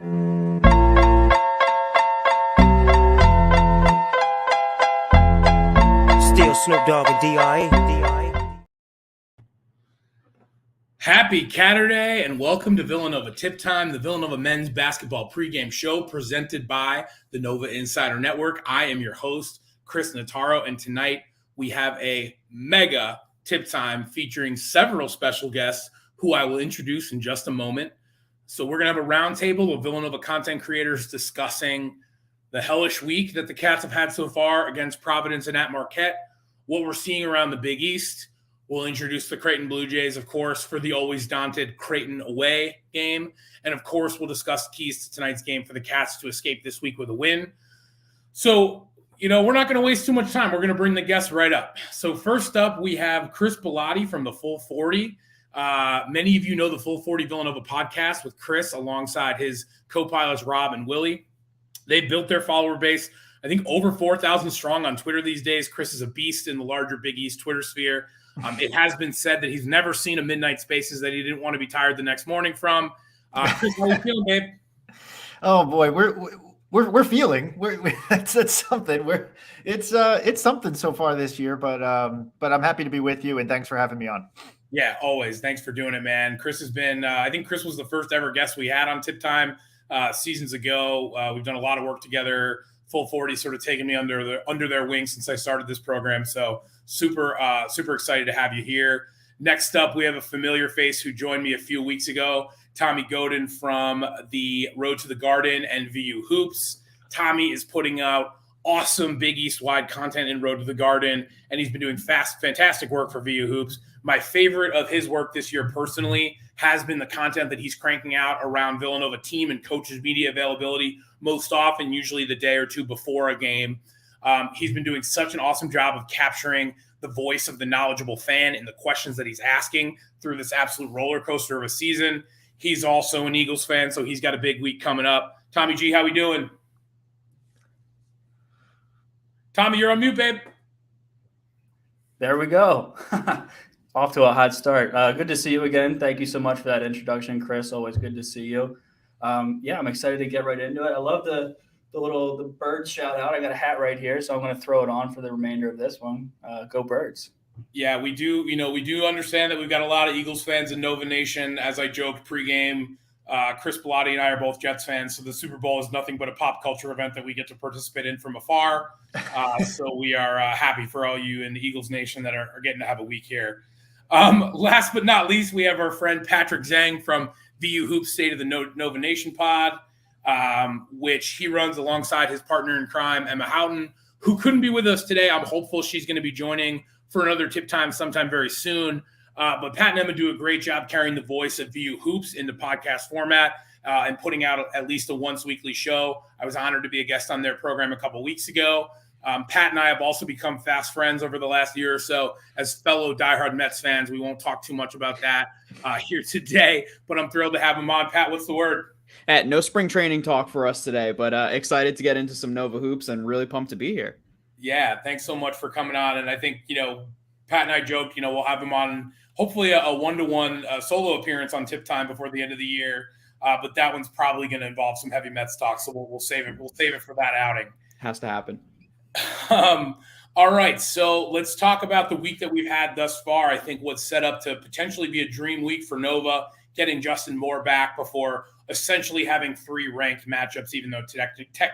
Still Snoop Dogg and D.I. Happy Catterday and welcome to Villanova Tip Time, the Villanova men's basketball pregame show presented by the Nova Insider Network. I am your host, Chris Notaro, and tonight we have a mega tip time featuring several special guests who I will introduce in just a moment. So we're going to have a roundtable of Villanova content creators discussing the hellish week that the Cats have had so far against Providence and at Marquette, what we're seeing around the Big East. We'll introduce the Creighton Blue Jays, of course, for the always daunted Creighton away game. And, of course, we'll discuss the keys to tonight's game for the Cats to escape this week with a win. So, we're not going to waste too much time. We're going to bring the guests right up. So first up, we have Chris Bellotti from the Full 40. Many of you know the Full 40 Villanova podcast with Chris alongside his co-pilots Rob and Willie. They built their follower base, I think, over 4,000 strong on Twitter these days. Chris is a beast in the larger Big East Twitter sphere. It has been said that he's never seen a Midnight Spaces that he didn't want to be tired the next morning from. Chris, how are you feeling, babe? Oh boy, we're feeling. That's something. It's something so far this year, but I'm happy to be with you and thanks for having me on. Yeah, always. Thanks for doing it, man. Chris has been. I think Chris was the first ever guest we had on Tip Time seasons ago. We've done a lot of work together. Full 40 sort of taken me under their wing since I started this program. So super excited to have you here. Next up, we have a familiar face who joined me a few weeks ago, Tommy Godin from the Road to the Garden and VUHoops. Tommy is putting out awesome Big East-wide content in Road to the Garden, and he's been doing fantastic work for VUHoops. My favorite of his work this year personally has been the content that he's cranking out around Villanova team and coaches' media availability, most often usually the day or two before a game. He's been doing such an awesome job of capturing the voice of the knowledgeable fan and the questions that he's asking through this absolute roller coaster of a season. He's also an Eagles fan, so he's got a big week coming up. Tommy G, how we doing? Tommy, you're on mute, babe. There we go. Off to a hot start. Good to see you again. Thank you so much for that introduction, Chris. Always good to see you. I'm excited to get right into it. I love the bird shout out. I got a hat right here, so I'm going to throw it on for the remainder of this one. Go Birds. Yeah, we do. We do understand that we've got a lot of Eagles fans in Nova Nation. As I joked pregame, Chris Bellotti and I are both Jets fans, so the Super Bowl is nothing but a pop culture event that we get to participate in from afar. So we are happy for all you in the Eagles Nation that are getting to have a week here. Last but not least, we have our friend Patrick Zeng from VUHoops State of the Nova Nation pod, which he runs alongside his partner in crime, Emma Houghton, who couldn't be with us today. I'm hopeful she's going to be joining for another tip time sometime very soon. But Pat and Emma do a great job carrying the voice of VUHoops into podcast format and putting out at least a once weekly show. I was honored to be a guest on their program a couple weeks ago. Pat and I have also become fast friends over the last year or so as fellow diehard Mets fans. We won't talk too much about that here today, but I'm thrilled to have him on. Pat, what's the word? No spring training talk for us today, but excited to get into some Nova hoops and really pumped to be here. Yeah, thanks so much for coming on. And I think, Pat and I joked, we'll have him on hopefully a one-to-one solo appearance on Tip Time before the end of the year. But that one's probably going to involve some heavy Mets talk, so we'll save it. We'll save it for that outing. Has to happen. All right, so let's talk about the week that we've had thus far. I think what's set up to potentially be a dream week for Nova, getting Justin Moore back before essentially having 3 ranked matchups, even though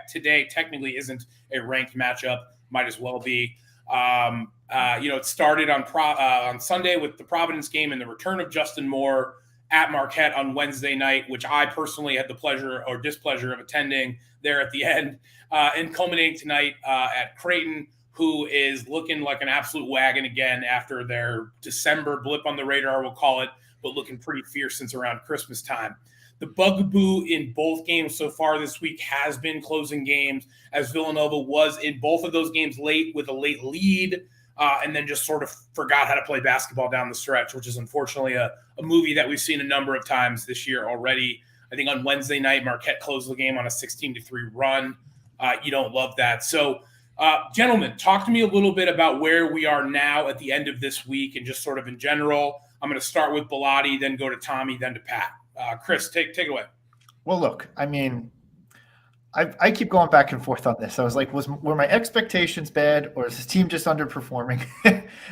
today technically isn't a ranked matchup, might as well be. It started on Sunday with the Providence game and the return of Justin Moore at Marquette on Wednesday night, which I personally had the pleasure or displeasure of attending there at the end, and culminating tonight at Creighton, who is looking like an absolute wagon again after their December blip on the radar, we'll call it, but looking pretty fierce since around Christmas time. The bugaboo in both games so far this week has been closing games, as Villanova was in both of those games late with a late lead, and then just sort of forgot how to play basketball down the stretch, which is unfortunately a movie that we've seen a number of times this year already. I think on Wednesday night, Marquette closed the game on a 16-3 run. You don't love that. So, gentlemen, talk to me a little bit about where we are now at the end of this week and just sort of in general. I'm going to start with Bellotti, then go to Tommy, then to Pat. Chris, take it away. Well, look, I mean, I keep going back and forth on this. I was like, were my expectations bad, or is this team just underperforming?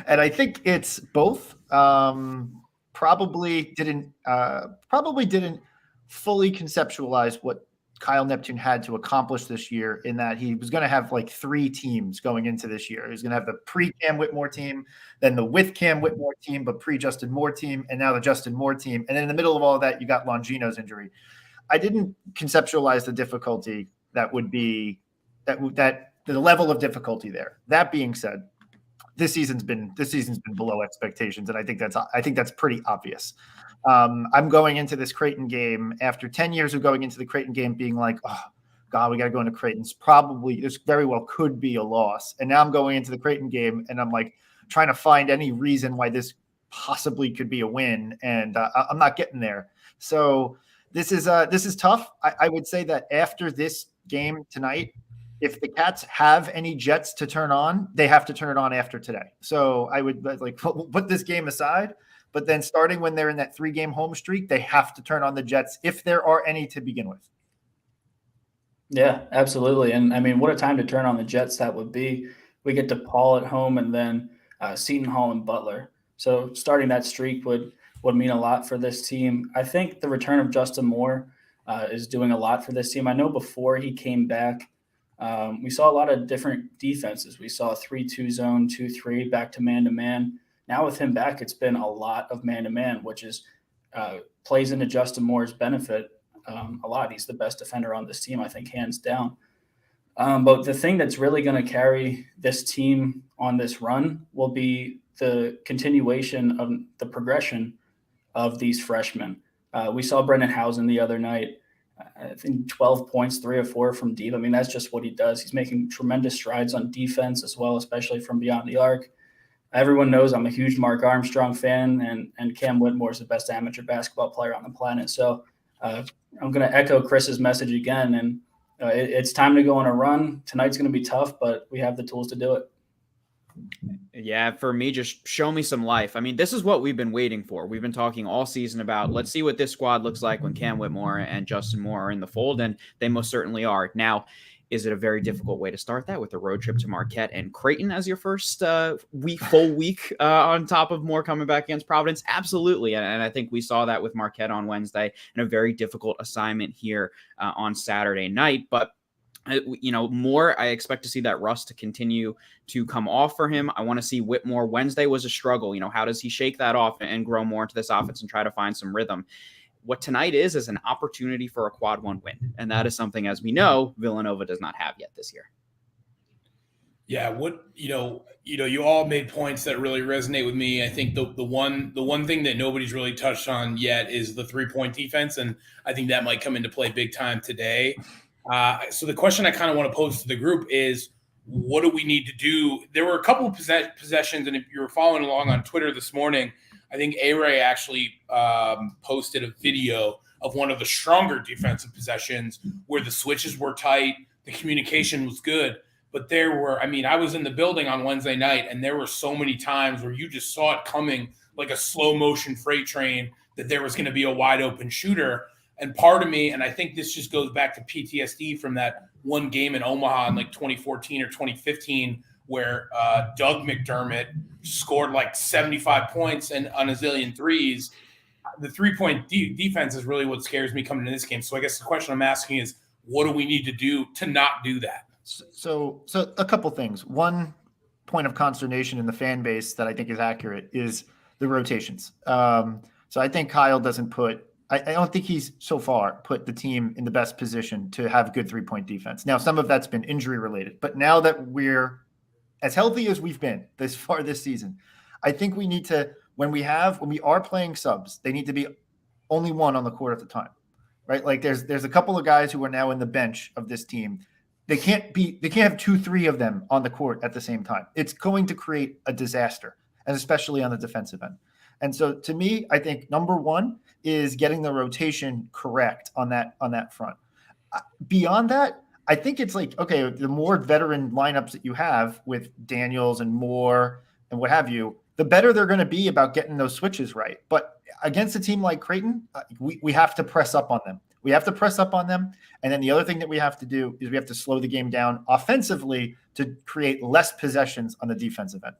And I think it's both. Probably didn't fully conceptualize what Kyle Neptune had to accomplish this year, in that he was going to have like 3 teams going into this year. He was going to have the pre-Cam Whitmore team, then the with Cam Whitmore team, but pre-Justin Moore team, and now the Justin Moore team. And then in the middle of all of that, you got Longino's injury. I didn't conceptualize the difficulty that would be that the level of difficulty there. That being said, this season's been below expectations, and I think that's pretty obvious. I'm going into this Creighton game after 10 years of going into the Creighton game being like, oh God, we got to go into Creighton's. Probably this very well could be a loss, and now I'm going into the Creighton game and I'm like trying to find any reason why this possibly could be a win, and I'm not getting there. So this is tough. I would say that after this game tonight, if the Cats have any jets to turn on, they have to turn it on after today. So I would like put this game aside, but then starting when they're in that 3-game home streak, they have to turn on the jets if there are any to begin with. Yeah, absolutely. And I mean, what a time to turn on the Jets that would be. We get DePaul at home and then Seton Hall and Butler. So starting that streak would mean a lot for this team. I think the return of Justin Moore is doing a lot for this team. I know before he came back, we saw a lot of different defenses. We saw 3-2 zone, 2-3, back to man-to-man. Now with him back, it's been a lot of man-to-man, which is plays into Justin Moore's benefit a lot. He's the best defender on this team, I think, hands down. But the thing that's really going to carry this team on this run will be the continuation of the progression of these freshmen. We saw Brendan Housen the other night. I think 12 points, 3 of 4 from deep. I mean, that's just what he does. He's making tremendous strides on defense as well, especially from beyond the arc. Everyone knows I'm a huge Mark Armstrong fan, and Cam Whitmore is the best amateur basketball player on the planet. So I'm going to echo Chris's message again, and it's time to go on a run. Tonight's going to be tough, but we have the tools to do it. Yeah, for me, just show me some life. I mean, this is what we've been waiting for. We've been talking all season about, let's see what this squad looks like when Cam Whitmore and Justin Moore are in the fold, and they most certainly are. Now, is it a very difficult way to start that with a road trip to Marquette and Creighton as your first full week on top of Moore coming back against Providence? Absolutely. And I think we saw that with Marquette on Wednesday, and a very difficult assignment here on Saturday night. But Moore, I expect to see that rust to continue to come off for him. I want to see Whitmore. Wednesday was a struggle. How does he shake that off and grow more into this offense and try to find some rhythm? What tonight is an opportunity for a quad 1 win. And that is something, as we know, Villanova does not have yet this year. Yeah, you all made points that really resonate with me. I think the one thing that nobody's really touched on yet is the 3-point defense, and I think that might come into play big time today. So the question I kind of want to pose to the group is, what do we need to do? There were a couple of possessions, and if you were following along on Twitter this morning, I think A-Ray actually posted a video of one of the stronger defensive possessions where the switches were tight, the communication was good. But I was in the building on Wednesday night, and there were so many times where you just saw it coming like a slow motion freight train that there was going to be a wide open shooter. And part of me, and I think this just goes back to PTSD from that one game in Omaha in like 2014 or 2015, where Doug McDermott scored like 75 points and on a zillion threes. The 3-point defense is really what scares me coming into this game. So I guess the question I'm asking is, what do we need to do to not do that? So a couple things. One point of consternation in the fan base that I think is accurate is the rotations. So I think Kyle doesn't I don't think he's so far put the team in the best position to have good 3-point defense. Now, some of that's been injury related, but now that we're as healthy as we've been this far this season, I think we need to, when we are playing subs, they need to be only one on the court at the time, right? Like there's a couple of guys who are now in the bench of this team. They can't have 2-3 of them on the court at the same time. It's going to create a disaster, and especially on the defensive end. And so to me, I think number one is getting the rotation correct on that front. Beyond that, I think it's like, okay, the more veteran lineups that you have with Daniels and Moore and what have you, the better they're going to be about getting those switches right. But against a team like Creighton, we have to press up on them. We have to press up on them. And then the other thing that we have to do is we have to slow the game down offensively to create less possessions on the defensive end.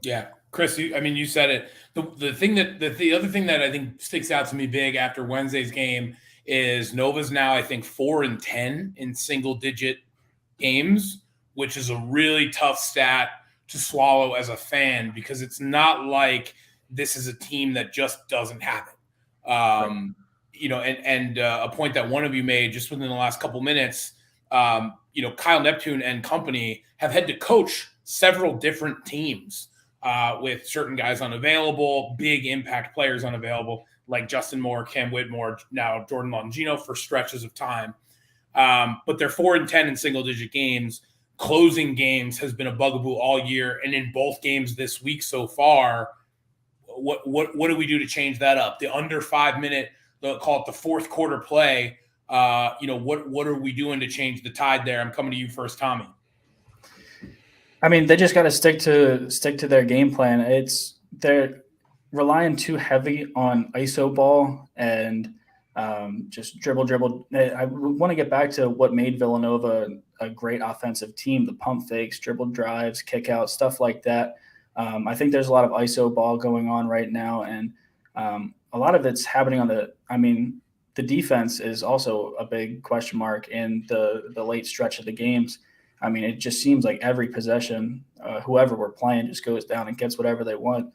Yeah, Chris, you said it. The other thing that I think sticks out to me big after Wednesday's game is Nova's now, I think, 4-10 in single-digit games, which is a really tough stat to swallow as a fan because it's not like this is a team that just doesn't have it. Right. A point that one of you made just within the last couple minutes, Kyle Neptune and company have had to coach several different teams with certain guys unavailable, big impact players unavailable, like Justin Moore, Cam Whitmore, now Jordan Longino for stretches of time. But they're 4-10 in single-digit games. Closing games has been a bugaboo all year, and in both games this week so far, what do we do to change that up? The under 5 minute, call it the fourth quarter play. What are we doing to change the tide there? I'm coming to you first, Tommy. I mean, they just got to stick to their game plan. They're relying too heavy on ISO ball and just dribble. I want to get back to what made Villanova a great offensive team: the pump fakes, dribble drives, kick out, stuff like that. I think there's a lot of ISO ball going on right now, and a lot of it's happening on the defense is also a big question mark in the late stretch of the games. I mean, it just seems like every possession, whoever we're playing just goes down and gets whatever they want.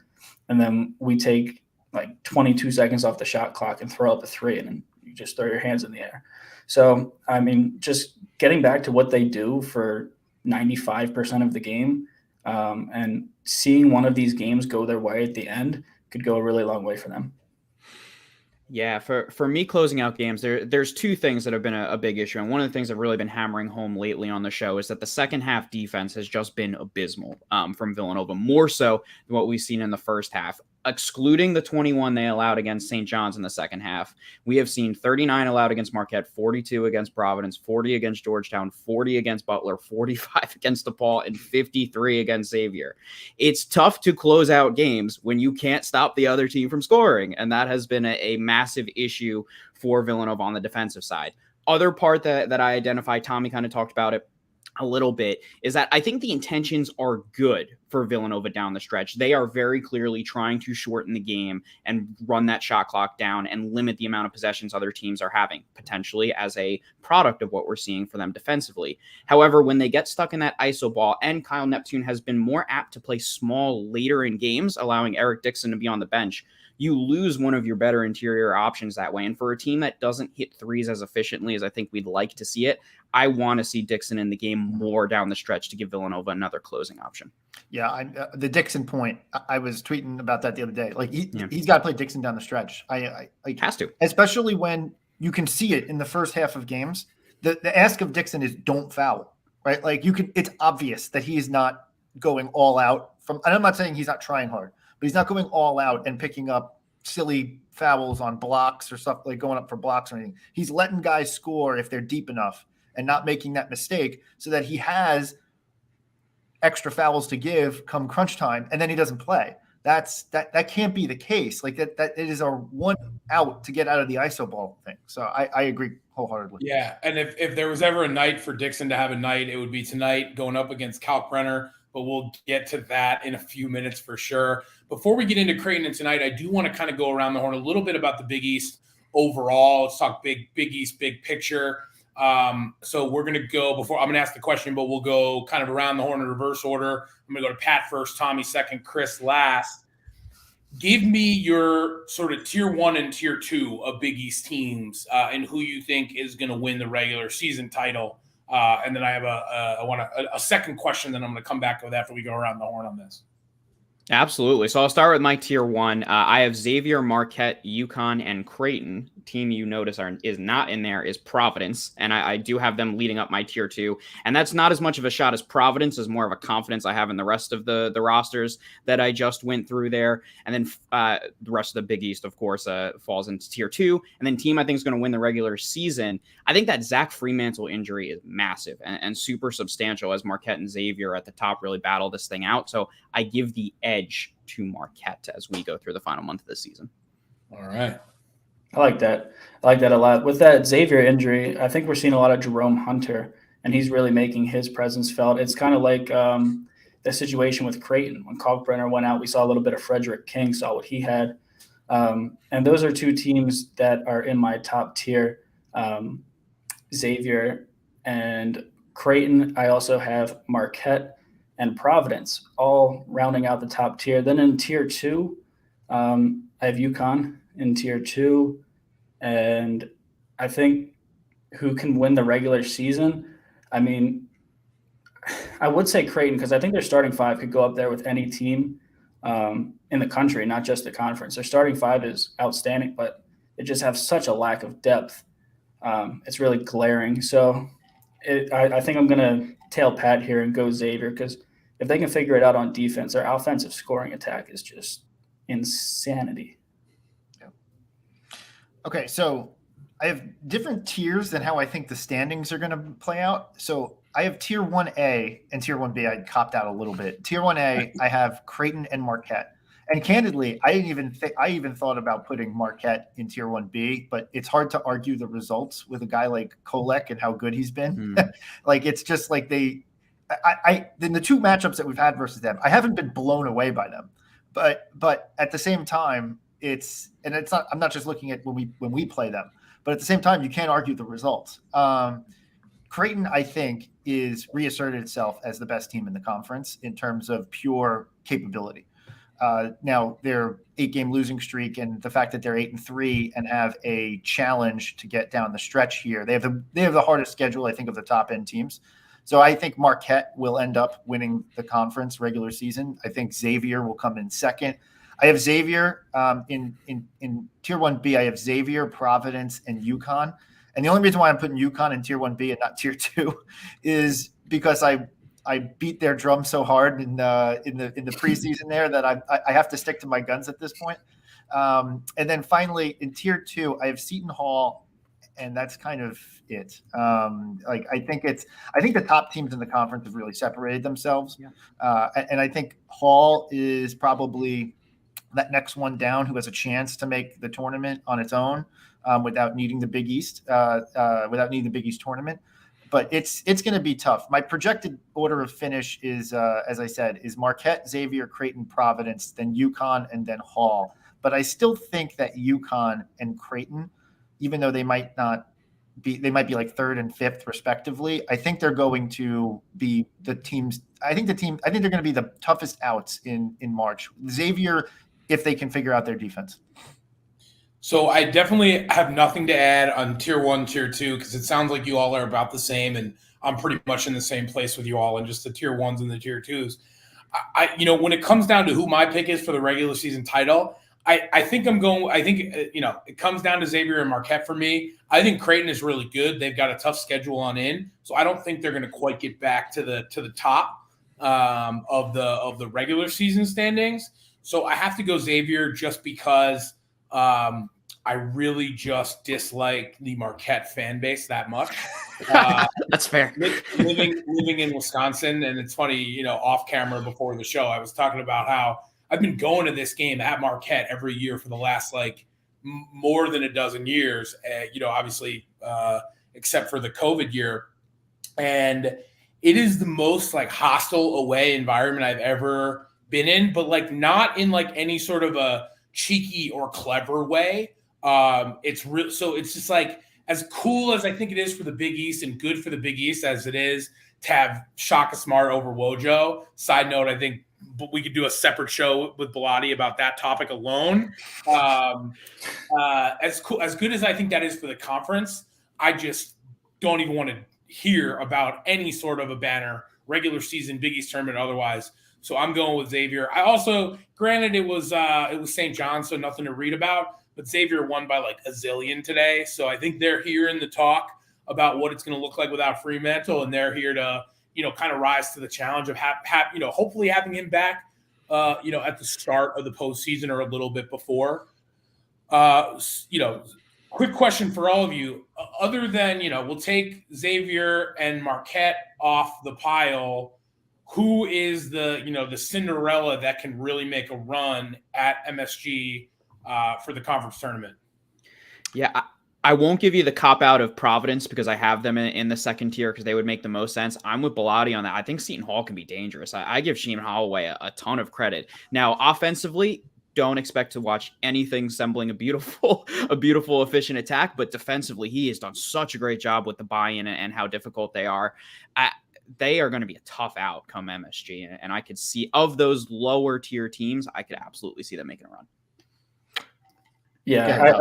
And then we take like 22 seconds off the shot clock and throw up a three, and then you just throw your hands in the air. So, I mean, just getting back to what they do for 95% of the game and seeing one of these games go their way at the end could go a really long way for them. Yeah, for me, closing out games, there's two things that have been a big issue. And one of the things I've really been hammering home lately on the show is that the second half defense has just been abysmal from Villanova, more so than what we've seen in the first half. Excluding the 21 they allowed against St. John's in the second half, we have seen 39 allowed against Marquette, 42 against Providence, 40 against Georgetown, 40 against Butler, 45 against DePaul, and 53 against Xavier. It's tough to close out games when you can't stop the other team from scoring, and that has been a massive issue for Villanova on the defensive side. Other part that I identified, Tommy kind of talked about it a little bit, is that I think the intentions are good for Villanova down the stretch. They are very clearly trying to shorten the game and run that shot clock down and limit the amount of possessions other teams are having, potentially as a product of what we're seeing for them defensively. However, when they get stuck in that ISO ball, and Kyle Neptune has been more apt to play small later in games, allowing Eric Dixon to be on the bench, you lose one of your better interior options that way. And for a team that doesn't hit threes as efficiently as I think we'd like to see it, I want to see Dixon in the game more down the stretch to give Villanova another closing option. Yeah, the Dixon point, I was tweeting about that the other day. Like he's got to play Dixon down the stretch. I has to, especially when you can see it in the first half of games. The ask of Dixon is don't foul, right? Like it's obvious that he is not going all out and I'm not saying he's not trying hard, but he's not going all out and picking up silly fouls on blocks or stuff, like going up for blocks or anything. He's letting guys score if they're deep enough and not making that mistake so that he has extra fouls to give come crunch time, and then he doesn't play. That can't be the case. Like that it is a one out to get out of the ISO ball thing. So I agree wholeheartedly. Yeah, and if there was ever a night for Dixon to have a night, it would be tonight going up against Kalkbrenner, but we'll get to that in a few minutes for sure. Before we get into Creighton and tonight, I do want to kind of go around the horn a little bit about the Big East overall. Let's talk Big East, big picture. So we're going to go I'm going to ask the question, but we'll go kind of around the horn in reverse order. I'm going to go to Pat first, Tommy second, Chris last. Give me your sort of tier 1 and tier 2 of Big East teams and who you think is going to win the regular season title. And then I have a second question, then I'm going to come back with after we go around the horn on this. Absolutely. So I'll start with my tier 1. I have Xavier, Marquette, UConn, and Creighton. Team you notice is not in there is Providence, and I do have them leading up my tier 2. And that's not as much of a shot as Providence, as more of a confidence I have in the rest of the rosters that I just went through there. And then the rest of the Big East, of course, falls into tier 2. And then team I think is going to win the regular season. I think that Zach Fremantle injury is massive and super substantial as Marquette and Xavier at the top really battle this thing out. So I give the edge edge to Marquette as we go through the final month of the season. All right. I like that. I like that a lot. With that Xavier injury, I think we're seeing a lot of Jerome Hunter, and he's really making his presence felt. It's kind of like the situation with Creighton. When Kalkbrenner went out, we saw a little bit of Frederick King, saw what he had. And those are two teams that are in my top tier, Xavier and Creighton. I also have Marquette and Providence, all rounding out the top tier. Then in tier 2, I have UConn in tier 2. And I think who can win the regular season? I mean, I would say Creighton, because I think their starting 5 could go up there with any team in the country, not just the conference. Their starting 5 is outstanding, but they just have such a lack of depth. It's really glaring. So I think I'm going to tail Pat here and go Xavier, because if they can figure it out on defense, their offensive scoring attack is just insanity. Yeah. Okay, so I have different tiers than how I think the standings are going to play out. So I have tier 1A and tier 1B. I copped out a little bit. Tier 1A, I have Creighton and Marquette. And candidly, I even thought about putting Marquette in tier 1B, but it's hard to argue the results with a guy like Kolek and how good he's been. Like, it's just like in the 2 matchups that we've had versus them, I haven't been blown away by them, but at the same time, I'm not just looking at when we play them, but at the same time, you can't argue the results. Creighton, I think, is reasserted itself as the best team in the conference in terms of pure capability. Now, their 8-game losing streak and the fact that they're 8-3 and have a challenge to get down the stretch here, they have the hardest schedule, I think, of the top end teams. So I think Marquette will end up winning the conference regular season. I think Xavier will come in second. I have Xavier in tier 1B. I have Xavier, Providence, and UConn. And the only reason why I'm putting UConn in tier 1B and not tier 2 is because I beat their drum so hard in the preseason there that I have to stick to my guns at this point. And then finally in tier 2, I have Seton Hall, and that's kind of it. I think the top teams in the conference have really separated themselves. Yeah. And I think Hall is probably that next one down who has a chance to make the tournament on its own without needing the Big East, tournament. But it's going to be tough. My projected order of finish is, as I said, is Marquette, Xavier, Creighton, Providence, then UConn, and then Hall. But I still think that UConn and Creighton, even though they might be like 3rd and 5th respectively, I think they're going to be the teams. I think they're going to be the toughest outs in March. Xavier, if they can figure out their defense. So I definitely have nothing to add on tier 1, tier 2, because it sounds like you all are about the same, and I'm pretty much in the same place with you all in just the tier 1s and the tier 2s. When it comes down to who my pick is for the regular season title, I think it comes down to Xavier and Marquette for me. I think Creighton is really good. They've got a tough schedule on in, so I don't think they're going to quite get back to the top of the regular season standings. So I have to go Xavier just because I really just dislike the Marquette fan base that much. That's fair. Living in Wisconsin, and it's funny, off camera before the show, I was talking about how I've been going to this game at Marquette every year for the last more than a dozen years. Obviously, except for the COVID year, and it is the most hostile away environment I've ever been in, but not in any sort of a cheeky or clever way. It's real. So it's just as cool as I think it is for the Big East and good for the Big East as it is to have Shaka Smart over Wojo. Side note, I think we could do a separate show with Bellotti about that topic alone. As good as I think that is for the conference, I just don't even want to hear about any sort of a banner, regular season, Big East tournament, otherwise. So I'm going with Xavier. I also, granted, it was St. John, so nothing to read about, but Xavier won by a zillion today. So I think they're hearing the talk about what it's going to look like without Fremantle, and they're here to, kind of rise to the challenge of hopefully having him back, at the start of the postseason or a little bit before. Quick question for all of you. Other than, we'll take Xavier and Marquette off the pile. who is the Cinderella that can really make a run at MSG for the conference tournament? Yeah, I won't give you the cop out of Providence because I have them in the second tier because they would make the most sense. I'm with Bellotti on that. I think Seton Hall can be dangerous. I give Sheehan Holloway a ton of credit. Now, offensively, don't expect to watch anything resembling a beautiful, efficient attack. But defensively, he has done such a great job with the buy-in and how difficult they are. They are going to be a tough out come MSG. And I could see of those lower tier teams, I could absolutely see them making a run. Yeah,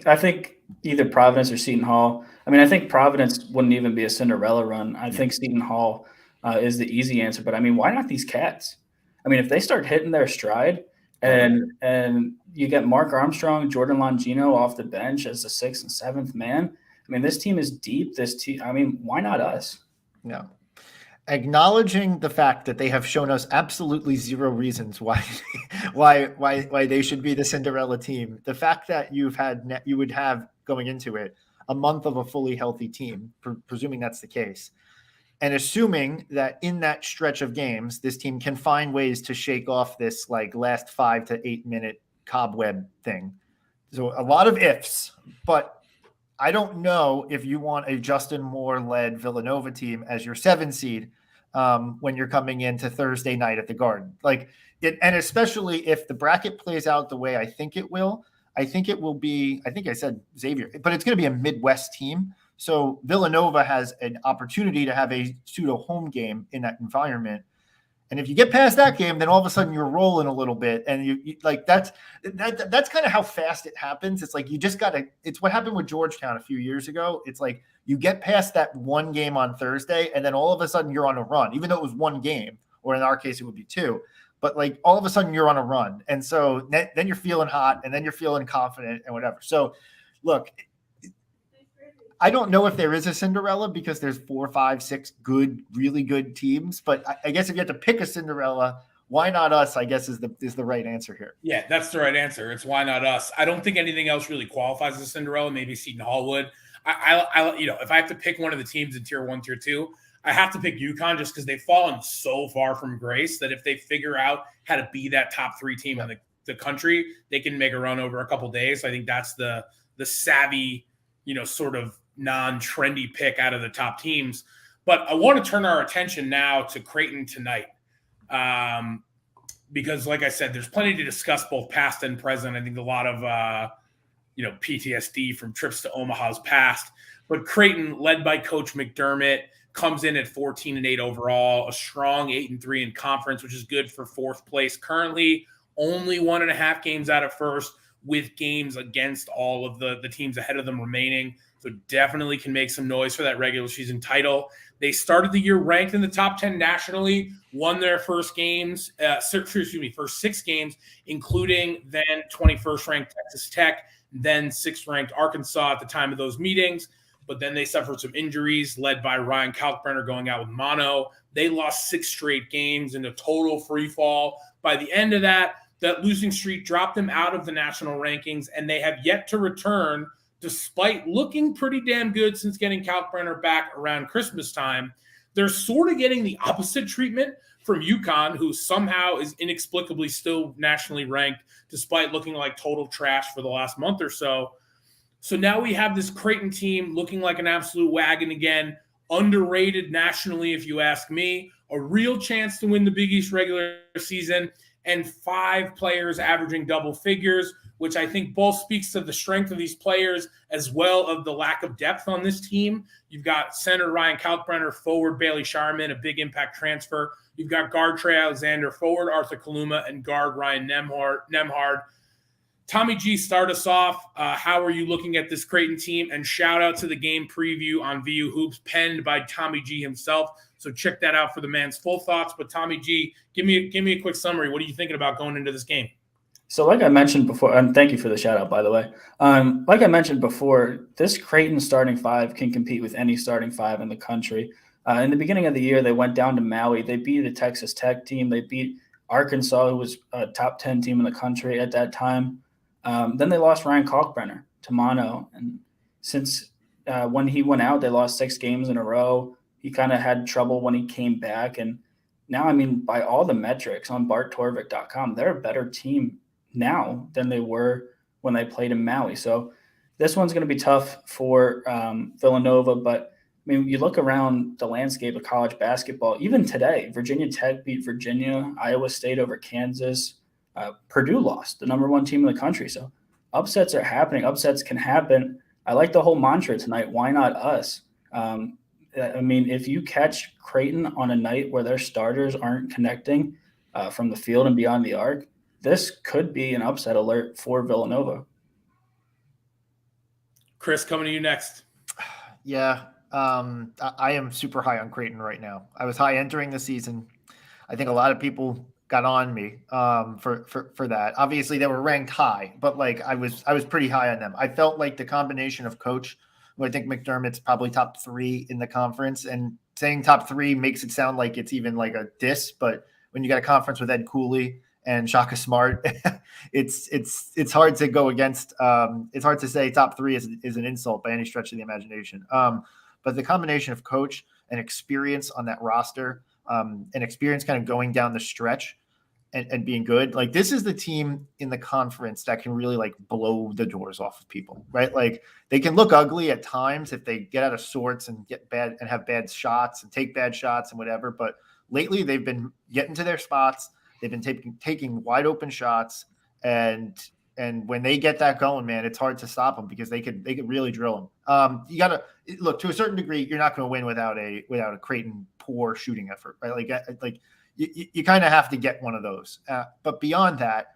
I think either Providence or Seton Hall. I mean, I think Providence wouldn't even be a Cinderella run. I think Seton Hall is the easy answer. But I mean, why not these Cats? I mean, if they start hitting their stride and you get Mark Armstrong, Jordan Longino off the bench as the 6th and 7th man, I mean, this team is deep. I mean, why not us? Yeah. Acknowledging the fact that they have shown us absolutely zero reasons why they should be the Cinderella team. The fact that you would have going into it a month of a fully healthy team, presuming that's the case, and assuming that in that stretch of games, this team can find ways to shake off this like last 5 to 8 minute cobweb thing. So a lot of ifs, but I don't know if you want a Justin Moore-led Villanova team as your 7 seed when you're coming into Thursday night at the Garden. And especially if the bracket plays out the way I think it will. I think it will be, I think I said Xavier, but it's going to be a Midwest team. So Villanova has an opportunity to have a pseudo home game in that environment. And if you get past that game, then all of a sudden you're rolling a little bit. And you like that's kind of how fast it happens. It's like you just got to – it's what happened with Georgetown a few years ago. It's like you get past that one game on Thursday, and then all of a sudden you're on a run, even though it was one game, or in our case it would be 2. But like all of a sudden you're on a run. And so then you're feeling hot, and then you're feeling confident and whatever. So, look – I don't know if there is a Cinderella because there's 4, 5, 6 good, really good teams. But I guess if you have to pick a Cinderella, why not us? I guess is the right answer here. Yeah, that's the right answer. It's why not us. I don't think anything else really qualifies as a Cinderella. Maybe Seton Hall would. I if I have to pick one of the teams in tier 1, tier 2, I have to pick UConn just because they've fallen so far from grace that if they figure out how to be that top 3 team in the country, they can make a run over a couple days. So I think that's the savvy, sort of non-trendy pick out of the top teams. But I want to turn our attention now to Creighton tonight. Because like I said, there's plenty to discuss both past and present. I think a lot of, PTSD from trips to Omaha's past, but Creighton led by Coach McDermott comes in at 14-8 overall, a strong 8-3 in conference, which is good for 4th place. Currently only 1.5 games out of first with games against all of the teams ahead of them remaining. So definitely can make some noise for that regular season title. They started the year ranked in the top 10 nationally, won their first 6 games, including then 21st ranked Texas Tech, then 6th ranked Arkansas at the time of those meetings. But then they suffered some injuries led by Ryan Kalkbrenner going out with mono. They lost 6 straight games in a total free fall. By the end of that losing streak dropped them out of the national rankings, and they have yet to return despite looking pretty damn good since getting Kalkbrenner back around Christmas time. They're sort of getting the opposite treatment from UConn, who somehow is inexplicably still nationally ranked despite looking like total trash for the last month or so. So now we have this Creighton team looking like an absolute wagon again, underrated nationally if you ask me, a real chance to win the Big East regular season, and 5 players averaging double figures, which I think both speaks to the strength of these players as well of the lack of depth on this team. You've got center Ryan Kalkbrenner, forward Bailey Sharman, a big impact transfer. You've got guard Trey Alexander, forward Arthur Kaluma, and guard Ryan Nemhard. Tommy G, start us off. How are you looking at this Creighton team? And shout out to the game preview on VUHoops, penned by Tommy G himself. So check that out for the man's full thoughts. But Tommy G, give me a quick summary. What are you thinking about going into this game? So like I mentioned before, and thank you for the shout out, by the way. Like I mentioned before, this Creighton starting 5 can compete with any starting 5 in the country. In the beginning of the year, they went down to Maui. They beat a Texas Tech team. They beat Arkansas, who was a top 10 team in the country at that time. Then they lost Ryan Kalkbrenner to mono. And since when he went out, they lost 6 games in a row. He kind of had trouble when he came back. And now, I mean, by all the metrics on barttorvik.com, they're a better team now than they were when they played in Maui. So this one's going to be tough for Villanova, but I mean, you look around the landscape of college basketball, even today, Virginia Tech beat Virginia, Iowa State over Kansas, Purdue lost, the number one team in the country. So upsets are happening. Upsets can happen. I like the whole mantra tonight. Why not us? I mean, if you catch Creighton on a night where their starters aren't connecting from the field and beyond the arc, this could be an upset alert for Villanova. Chris, coming to you next. Yeah, I am super high on Creighton right now. I was high entering the season. I think a lot of people got on me for that. Obviously, they were ranked high, but like I was pretty high on them. I felt like the combination of coach, who I think McDermott's probably top 3 in the conference, and saying top 3 makes it sound like it's even like a diss. But when you got a conference with Ed Cooley and Shaka Smart, it's hard to go against. It's hard to say top 3 is an insult by any stretch of the imagination. But the combination of coach and experience on that roster, and experience kind of going down the stretch and being good, like this is the team in the conference that can really like blow the doors off of people, right? Like they can look ugly at times if they get out of sorts and get bad and have bad shots and take bad shots and whatever. But lately they've been getting to their spots. They've been taking wide open shots, and when they get that going, man, it's hard to stop them because they could really drill them. You got to look, to a certain degree, you're not going to win without a Creighton poor shooting effort, right? Like you kind of have to get one of those. But beyond that,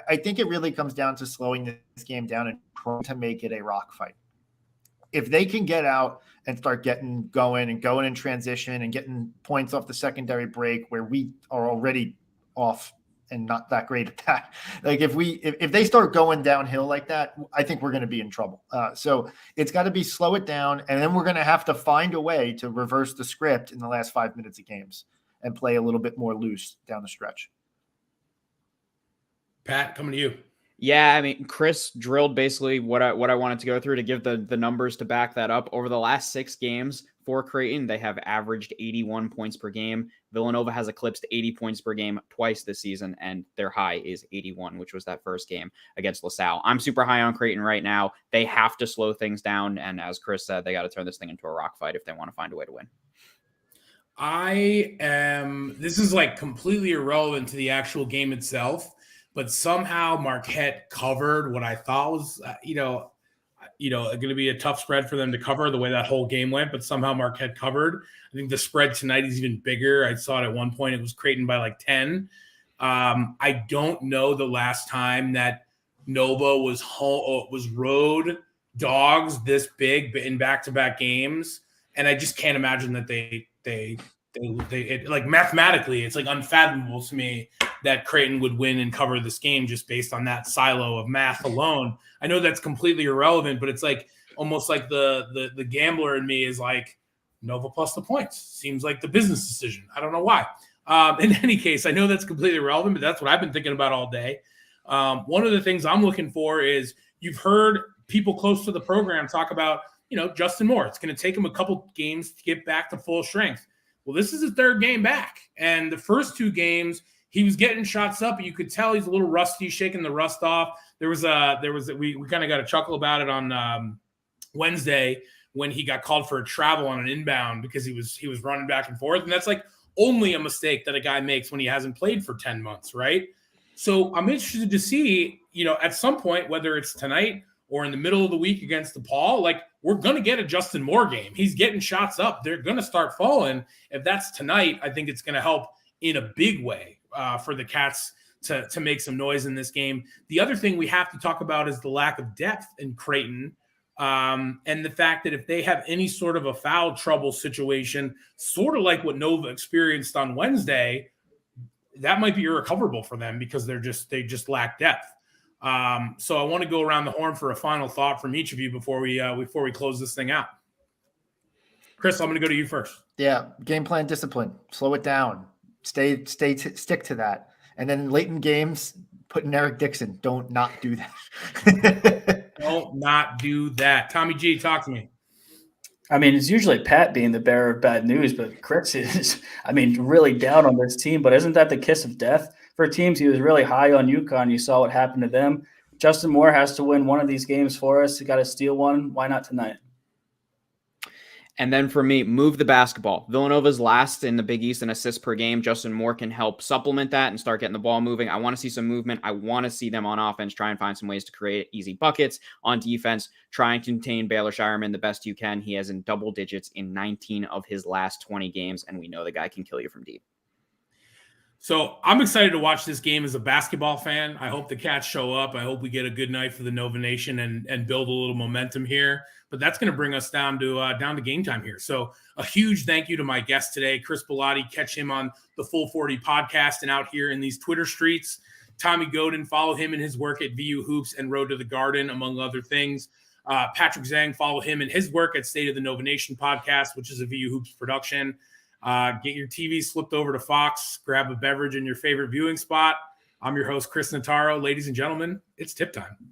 I think it really comes down to slowing this game down and trying to make it a rock fight. If they can get out and start getting going in transition and getting points off the secondary break where we are already off and not that great at that. Like if they start going downhill like that, I think we're going to be in trouble. So it's got to be slow it down. And then we're going to have to find a way to reverse the script in the last 5 minutes of games and play a little bit more loose down the stretch. Pat, coming to you. Yeah, I mean, Chris drilled basically what I wanted to go through to give the numbers to back that up. Over the last 6 games for Creighton, they have averaged 81 points per game. Villanova has eclipsed 80 points per game twice this season, and their high is 81, which was that first game against LaSalle. I'm super high on Creighton right now. They have to slow things down, and as Chris said, they got to turn this thing into a rock fight if they want to find a way to win. This is like completely irrelevant to the actual game itself, but somehow Marquette covered what I thought was, going to be a tough spread for them to cover the way that whole game went, but somehow Marquette covered. I think the spread tonight is even bigger. I saw it at one point. It was Creighton by like 10. I don't know the last time that Nova was road dogs this big in back-to-back games. And I just can't imagine that they like mathematically, it's like unfathomable to me that Creighton would win and cover this game just based on that silo of math alone. I know that's completely irrelevant, but it's like almost like the gambler in me is like Nova plus the points. Seems like the business decision. I don't know why. In any case, I know that's completely irrelevant, but that's what I've been thinking about all day. One of the things I'm looking for is you've heard people close to the program talk about, Justin Moore. It's going to take him a couple games to get back to full strength. Well, this is his 3rd game back. And the first 2 games, he was getting shots up. You could tell he's a little rusty, shaking the rust off. We kind of got a chuckle about it on Wednesday when he got called for a travel on an inbound because he was running back and forth. And that's like only a mistake that a guy makes when he hasn't played for 10 months, right? So I'm interested to see, at some point, whether it's tonight or in the middle of the week against DePaul, like we're going to get a Justin Moore game. He's getting shots up. They're going to start falling. If that's tonight, I think it's going to help in a big way for the Cats to make some noise in this game. The other thing we have to talk about is the lack of depth in Creighton and the fact that if they have any sort of a foul trouble situation, sort of like what Nova experienced on Wednesday, that might be irrecoverable for them because they just lack depth. So I want to go around the horn for a final thought from each of you before we close this thing out. Chris, I'm going to go to you first. Yeah, game plan discipline. Slow it down. Stick to that. And then late in games, put in Eric Dixon. Don't not do that. Don't not do that. Tommy G, talk to me. I mean, it's usually Pat being the bearer of bad news, but Chris is, I mean, really down on this team. But isn't that the kiss of death for teams? He was really high on UConn. You saw what happened to them. Justin Moore has to win one of these games for us. He got to steal one. Why not tonight? And then for me, move the basketball. Villanova's last in the Big East in assists per game. Justin Moore can help supplement that and start getting the ball moving. I want to see some movement. I want to see them on offense try and find some ways to create easy buckets. On defense, try and contain Baylor Shireman the best you can. He has in double digits in 19 of his last 20 games, and we know the guy can kill you from deep. So I'm excited to watch this game as a basketball fan. I hope the Cats show up. I hope we get a good night for the Nova Nation and build a little momentum here. But that's going to bring us down to game time here. So a huge thank you to my guest today, Chris Bellotti. Catch him on the Full 40 podcast and out here in these Twitter streets. Tommy Godin, follow him in his work at VUHoops and Road to the Garden, among other things. Patrick Zeng, follow him in his work at State of the Nova Nation podcast, which is a VUHoops production. Get your TVs flipped over to Fox, grab a beverage in your favorite viewing spot. I'm your host, Chris Notaro. Ladies and gentlemen, it's tip time.